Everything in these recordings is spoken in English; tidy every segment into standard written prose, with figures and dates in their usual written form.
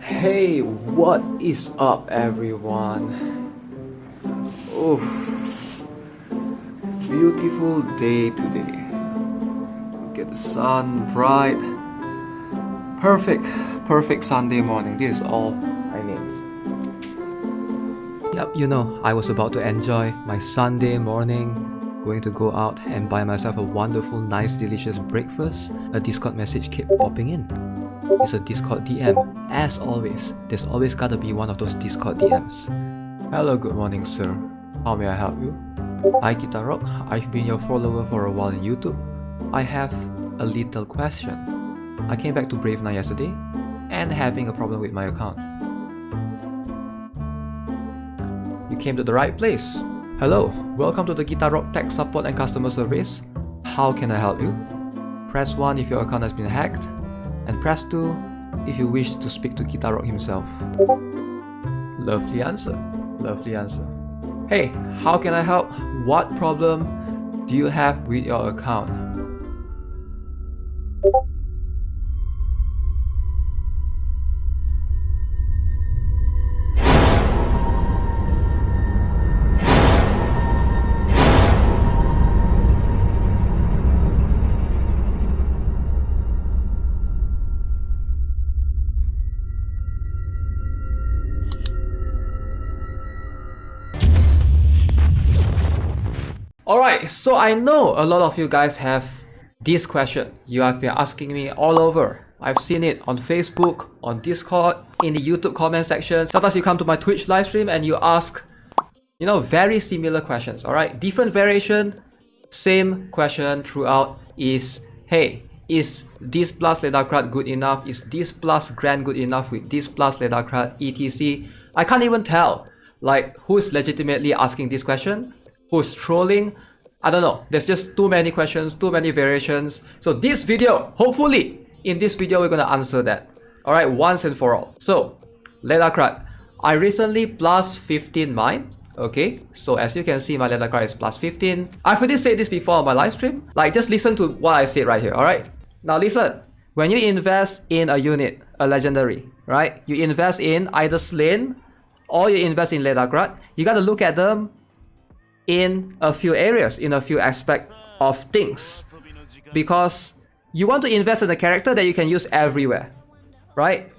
Hey, what is up everyone? Oof, beautiful day today. Look at the sun, bright. Perfect Sunday morning. This is all I need. Yep, I was about to enjoy my Sunday morning, going to go out and buy myself a wonderful, nice, delicious breakfast. A Discord message kept popping in. It's a Discord DM. As always, there's always gotta be one of those Discord DMs. Hello, good morning, sir. How may I help you? Hi, Guitar Rock. I've been your follower for a while on YouTube. I have a little question. I came back to Brave 9 yesterday and having a problem with my account. You came to the right place. Hello, welcome to the Guitar Rock Tech Support and Customer Service. How can I help you? Press 1 if your account has been hacked, and press 2 if you wish to speak to Guitar Rock himself. Lovely answer. Hey, how can I help? What problem do you have with your account? Alright, so I know a lot of you guys have this question. You have been asking me all over. I've seen it on Facebook, on Discord, in the YouTube comment section. Sometimes you come to my Twitch live stream and you ask, very similar questions. Alright, different variation, same question throughout is, hey, is this plus Ledakrad good enough? Is this plus Grand good enough with this plus Ledakrad etc? I can't even tell who's legitimately asking this question. Who's trolling? I don't know. There's just too many questions, too many variations. So this video, hopefully, in this video, we're gonna answer that. Alright, once and for all. So, Ledakrad, I recently plus 15 mine. Okay, so as you can see, my Ledakrad is plus 15. I've already said this before on my live stream. Just listen to what I said right here, alright? Now listen, when you invest in a unit, a legendary, right? You invest in either Slain or you invest in Ledakrad, you gotta look at them in a few areas, in a few aspects of things, because you want to invest in a character that you can use everywhere, right?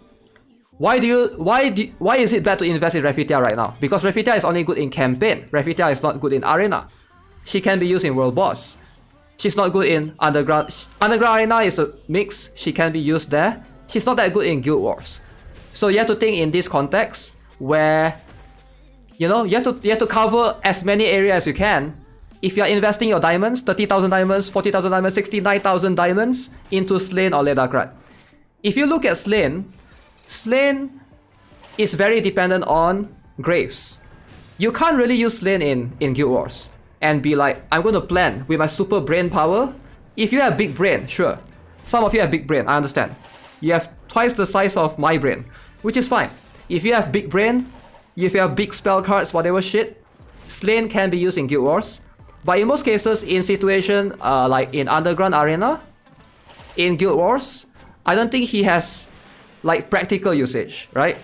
Why is it bad to invest in Refitia right now? Because Refitia is only good in campaign. Refitia is not good in arena. She can be used in world boss. She's not good in underground. Underground arena is a mix. She can be used there. She's not that good in guild wars. So you have to think in this context where you have to cover as many areas as you can. If you're investing your diamonds, 30,000 diamonds, 40,000 diamonds, 69,000 diamonds into Slain or Ledakrad. If you look at Slain is very dependent on Graves. You can't really use Slain in Guild Wars and be like, I'm going to plan with my super brain power. If you have big brain, sure. Some of you have big brain, I understand. You have twice the size of my brain, which is fine. If you have big brain, if you have big spell cards, whatever shit, Slain can be used in Guild Wars. But in most cases, in situation like in Underground Arena, in Guild Wars, I don't think he has practical usage, right?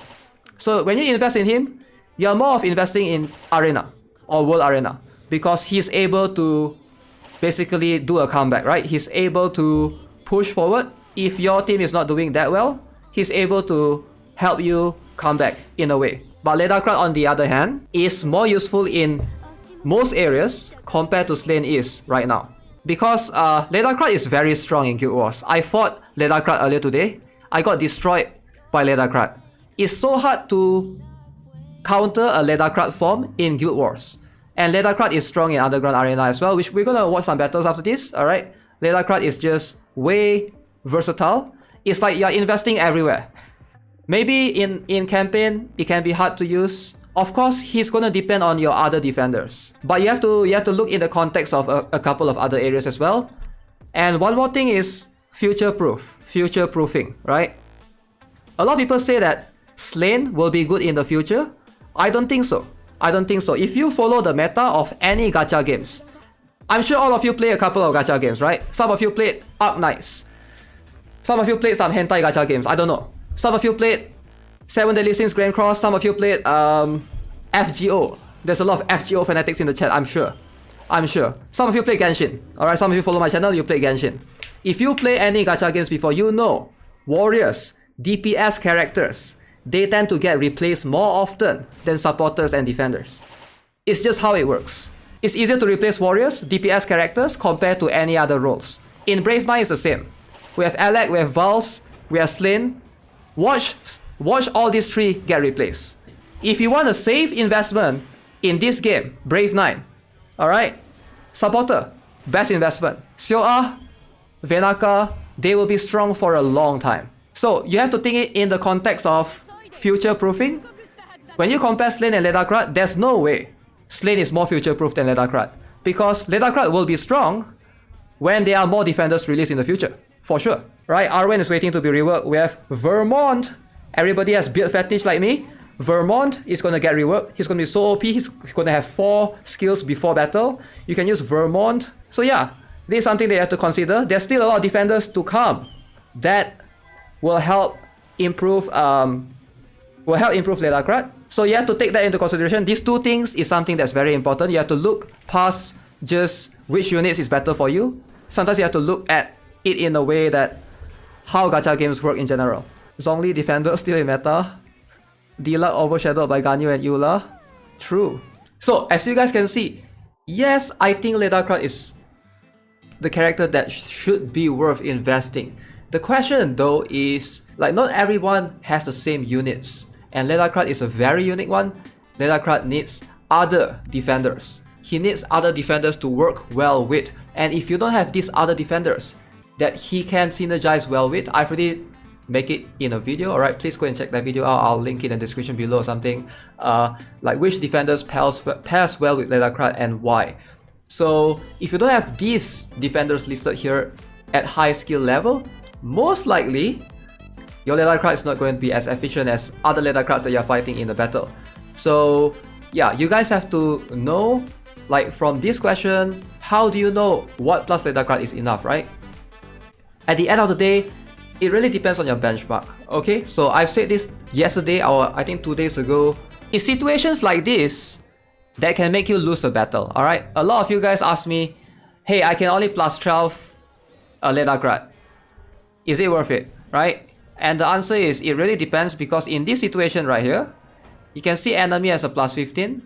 So when you invest in him, you're more of investing in Arena or World Arena, because he's able to basically do a comeback, right? He's able to push forward. If your team is not doing that well, he's able to help you come back in a way. But Ledakrad, on the other hand, is more useful in most areas compared to Slain is right now. Because Ledakrad is very strong in Guild Wars. I fought Ledakrad earlier today. I got destroyed by Ledakrad. It's so hard to counter a Ledakrad form in Guild Wars. And Ledakrad is strong in Underground Arena as well, which we're gonna watch some battles after this, alright? Ledakrad is just way versatile. It's like you're investing everywhere. Maybe in campaign, it can be hard to use. Of course, he's gonna depend on your other defenders. But you have to look in the context of a couple of other areas as well. And one more thing is future-proofing, right? A lot of people say that Slain will be good in the future. I don't think so. If you follow the meta of any gacha games, I'm sure all of you play a couple of gacha games, right? Some of you played Ark Knights. Some of you played some hentai gacha games, I don't know. Some of you played 7 Deadly Sins Grand Cross. Some of you played FGO. There's a lot of FGO fanatics in the chat, I'm sure. Some of you play Genshin. Alright, some of you follow my channel, you play Genshin. If you play any gacha games before, you know warriors, DPS characters, they tend to get replaced more often than supporters and defenders. It's just how it works. It's easier to replace warriors, DPS characters compared to any other roles. In Brave Knight it's the same. We have Alec, we have Vals, we have Slain. Watch all these three get replaced. If you want a safe investment in this game, Brave Knight, alright? Supporter, best investment. Seoa, Venaka, they will be strong for a long time. So you have to think it in the context of future-proofing. When you compare Slain and Ledakrad, there's no way Slain is more future-proof than Ledakrad. Because Ledakrad will be strong when there are more defenders released in the future. For sure. Right? Arwen is waiting to be reworked. We have Vermont. Everybody has build fetish like me. Vermont is going to get reworked. He's going to be so OP. He's going to have 4 skills before battle. You can use Vermont. So yeah, this is something that you have to consider. There's still a lot of defenders to come that will help improve Ledakrad. So you have to take that into consideration. These two things is something that's very important. You have to look past just which units is better for you. Sometimes you have to look at it in a way that how gacha games work in general. Zhongli defender still in meta. Diluc overshadowed by Ganyu and Eula. True. So as you guys can see, yes, I think Ledakrad is the character that should be worth investing. The question though is, like, not everyone has the same units, and Ledakrad is a very unique one. Ledakrad needs other defenders. He needs other defenders to work well with, and if you don't have these other defenders that he can synergize well with, I've already make it in a video. Alright, please go and check that video out. I'll link it in the description below or something. Like which defenders pairs well with Ledakrad and why. So if you don't have these defenders listed here at high skill level, most likely your Ledakrad is not going to be as efficient as other Ledakrads that you're fighting in the battle. So yeah, you guys have to know, like from this question, how do you know what plus Ledakrad is enough, right? At the end of the day, it really depends on your benchmark, okay? So I've said this yesterday or I think 2 days ago. It's situations like this that can make you lose a battle, alright? A lot of you guys ask me, hey, I can only plus 12 a Ledakrad. Is it worth it, right? And the answer is, it really depends, because in this situation right here, you can see enemy has a plus 15.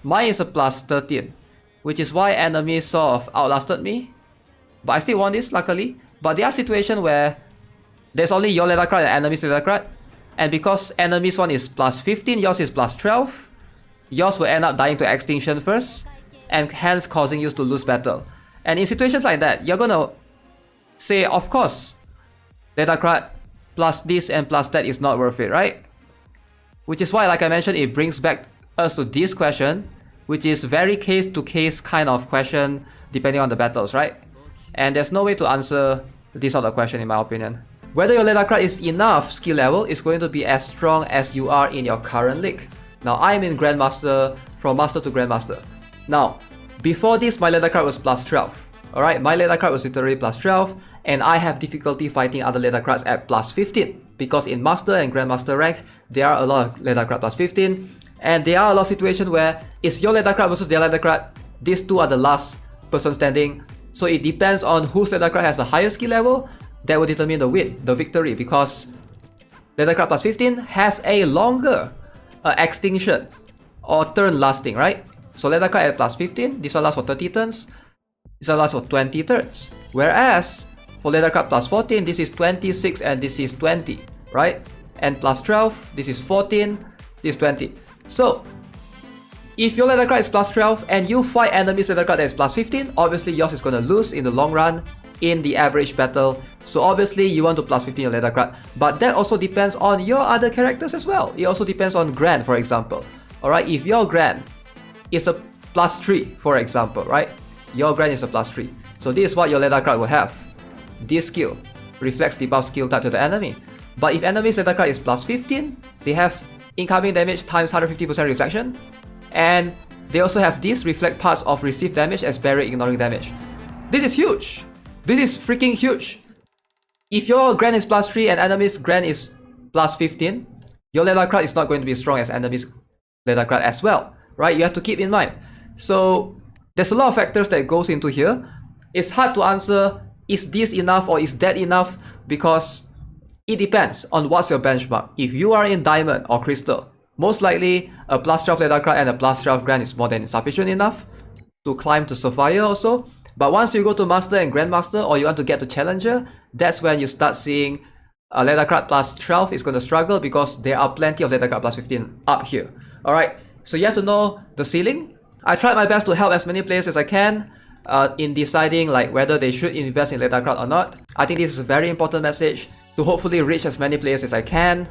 Mine is a plus 13, which is why enemy sort of outlasted me. But I still won this, luckily. But there are situations where there's only your Ledakrad and enemy's Ledakrad, and because enemy's one is plus 15, yours is plus 12, yours will end up dying to extinction first, and hence causing you to lose battle. And in situations like that, you're gonna say, of course, Ledakrad plus this and plus that is not worth it, right? Which is why, like I mentioned, it brings back us to this question, which is very case-to-case kind of question depending on the battles, right? And there's no way to answer this sort of question in my opinion. Whether your Ledakrad is enough skill level is going to be as strong as you are in your current league. Now I'm in Grandmaster, from Master to Grandmaster. Now, before this my Ledakrad was plus 12. Alright, my Ledakrad was literally plus 12, and I have difficulty fighting other Ledakrads at plus 15. Because in Master and Grandmaster rank, there are a lot of Ledakrad plus 15, and there are a lot of situations where it's your Ledakrad versus their Ledakrad. These two are the last person standing. So it depends on whose Ledakrad has a higher skill level that will determine the win, the victory, because Ledakrad plus 15 has a longer extinction or turn lasting, right? So Ledakrad at plus 15, this one lasts for 30 turns, this one lasts for 20 turns. Whereas for Ledakrad plus 14, this is 26 and this is 20, right? And plus 12, this is 14, this is 20. So if your Ledakrad is plus 12 and you fight enemies Ledakrad that is plus 15, obviously yours is going to lose in the long run in the average battle. So obviously you want to plus 15 your Ledakrad. But that also depends on your other characters as well. It also depends on Grand, for example. Alright, if your Grand is a plus 3, for example, right? Your Grand is a plus 3. So this is what your Ledakrad will have. This skill reflects the buff skill type to the enemy. But if enemy's Ledakrad is plus 15, they have incoming damage times 150% reflection. And they also have this reflect parts of received damage as barrier ignoring damage. This is huge. This is freaking huge. If your Grand is plus 3 and enemy's Grand is plus 15, your Ledakrad is not going to be strong as enemies Ledakrad as well, right? You have to keep in mind. So there's a lot of factors that goes into here. It's hard to answer, is this enough or is that enough? Because it depends on what's your benchmark. If you are in Diamond or Crystal, most likely a plus 12 Ledakrad and a plus 12 Grand is more than sufficient enough to climb to Sapphire also. But once you go to Master and Grandmaster, or you want to get to Challenger, that's when you start seeing Ledakrad plus 12 is going to struggle, because there are plenty of Ledakrad plus 15 up here. Alright, so you have to know the ceiling. I tried my best to help as many players as I can in deciding like whether they should invest in Ledakrad or not. I think this is a very important message to hopefully reach as many players as I can.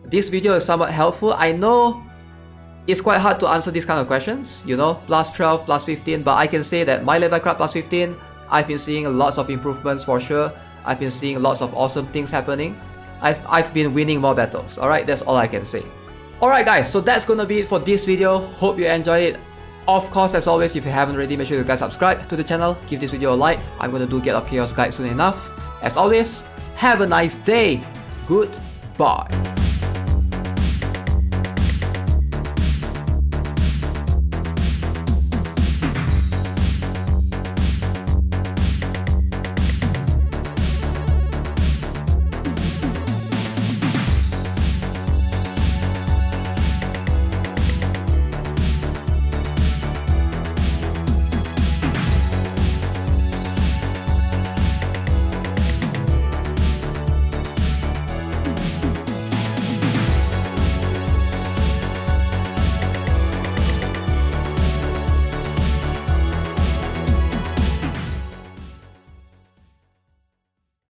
This video is somewhat helpful. I know it's quite hard to answer these kind of questions, you know, plus 12, plus 15, but I can say that my Ledakrad plus 15, I've been seeing lots of improvements for sure. I've been seeing lots of awesome things happening. I've been winning more battles, alright? That's all I can say. Alright guys, so that's gonna be it for this video. Hope you enjoyed it. Of course, as always, if you haven't already, make sure you guys subscribe to the channel, give this video a like. I'm gonna do Gate of Chaos guide soon enough. As always, have a nice day. Goodbye.